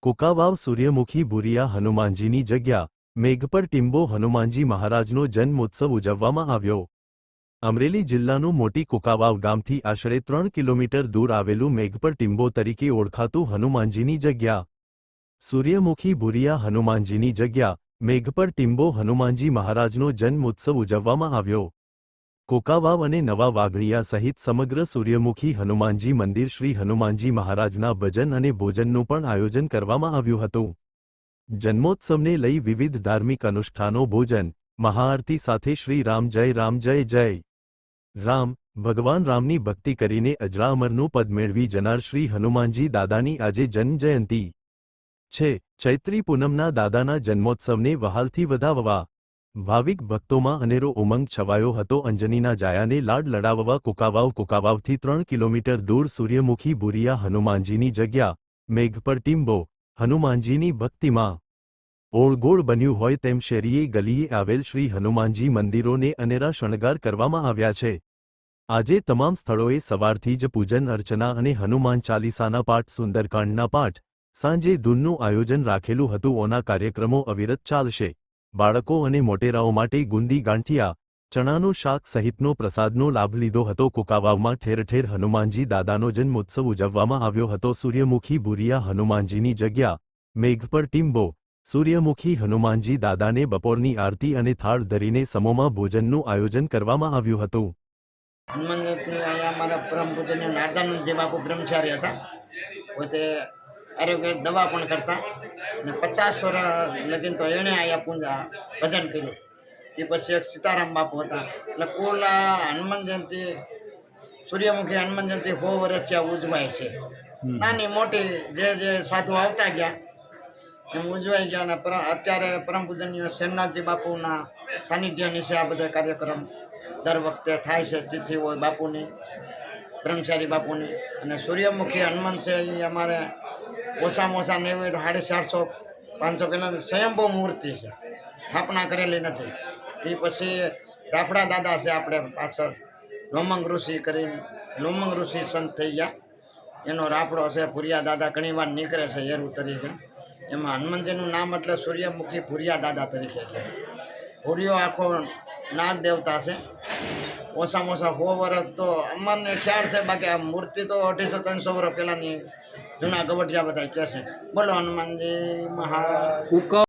કોકાવાવ સૂર્યમુખી ભુરિયા હનુમાનજીની જગ્યા મેઘપર ટિંબો હનુમાનજી મહારાજનો જન્મોત્સવ ઉજવવામાં આવ્યો। અમરેલી જિલ્લાનું મોટી કોકાવાવ ગામથી આશરે 3 કિલોમીટર દૂર આવેલું મેઘપર ટિંબો તરીકે ઓળખાતું હનુમાનજીની જગ્યા સૂર્યમુખી ભુરિયા હનુમાનજીની જગ્યા મેઘપર ટિંબો હનુમાનજી મહારાજનો જન્મોત્સવ ઉજવવામાં આવ્યો। કોકાવાવ અને નવા વાઘડિયા સહિત સમગ્ર સૂર્યમુખી હનુમાનજી મંદિર શ્રી હનુમાનજી મહારાજના ભજન અને ભોજનનું પણ આયોજન કરવામાં આવ્યું હતું। જન્મોત્સવને લઈ વિવિધ ધાર્મિક અનુષ્ઠાનો ભોજન મહાઆરતી સાથે શ્રી રામ જય જય રામ ભગવાન રામની ભક્તિ કરીને અજરામરનું પદ મેળવી જનાર શ્રી હનુમાનજી દાદાની આજે જન્મજયંતિ છે। ચૈત્રી પૂનમના દાદાના જન્મોત્સવને વહાલથી વધાવવા ભાવિક ભક્તોમાં અનેરો ઉમંગ છવાયો હતો। અંજનીના જાયાને લાડ લડાવવા કોકાવાવથી 3 કિલોમીટર દૂર સૂર્યમુખી ભુરિયા હનુમાનજીની જગ્યા મેઘપર ટિંબો હનુમાનજીની ભક્તિમાં ઓળગોળ બન્યું હોય તેમ શેરીએ ગલીએ આવેલ શ્રી હનુમાનજી મંદિરોને અનેરા શણગાર કરવામાં આવ્યા છે। આજે તમામ સ્થળોએ સવારથી જ પૂજન અર્ચના અને હનુમાન ચાલીસાના પાઠ સુંદરકાંડના પાઠ સાંજે ધૂનનું આયોજન રાખેલું હતું। ઓના કાર્યક્રમો અવિરત ચાલશે। બાળકો અને મોટેરાઓ માટે ગુંદી ગાંઠિયા ચણાનું શાક સહિતનો પ્રસાદનો લાભ લીધો હતો। કોકાવાવમાં ઠેર ઠેર હનુમાનજી દાદાનો જન્મોત્સવ ઉજવવામાં આવ્યો હતો। સૂર્યમુખી ભુરિયા હનુમાનજીની જગ્યા મેઘપર ટિંબો સૂર્યમુખી હનુમાનજી દાદાને બપોરની આરતી અને થાળ ધરીને સમોમાં ભોજનનું આયોજન કરવામાં આવ્યું હતું। હનુમાન જયંતિ અહીંયા અમારા પરમ પૂજ્ય નારદાનંદ જે બાપુ બ્રહ્મચારી હતા, પોતે આરોગ્ય દવા પણ કરતા અને 50 વર્ષ લગીન તો એણે અહીંયા પૂજા ભજન કર્યું। તે પછી એક સીતારામ બાપુ હતા। એટલે કુલ હનુમાન જયંતિ સૂર્યમુખી હનુમાન જયંતિ 100 વર્ષથી આ ઉજવાય છે। નાની મોટી જે સાધુ આવતા ગયા એમ ઉજવાઈ ગયા અને અત્યારે પરમ પૂજનીય શેરનાથજી બાપુના સાનિધ્ય નીચે આ બધા કાર્યક્રમ દર વખતે થાય છે। તિથિ હોય બાપુની બ્રહ્મચારી બાપુની અને સૂર્યમુખી હનુમાન છે એ અમારે ઓછામાં ઓછા 450 500 પહેલાં સ્વયંભૂ મૂર્તિ છે, સ્થાપના કરેલી નથી। તે પછી રાફડા દાદા છે આપણે પાછળ લોમંગ ઋષિ કરીને લોમંગ ઋષિ સંત થઈ ગયા, એનો રાફડો છે। ભુરિયા દાદા ઘણીવાર નીકળે છે એરું તરીકે। એમાં હનુમાનજીનું નામ એટલે સૂર્યમુખી ભુરિયા દાદા તરીકે કહેવાય। ભુરિયો આખો નાગ દેવતા છે। ઓછામાં ઓછા 100 વર્ષ તો અમને ખ્યાલ છે, બાકી આ મૂર્તિ તો 250 300 વર્ષ પહેલાંની જૂના ગવટિયા બધા કહે છે। બોલો હનુમાનજી મહારાજ।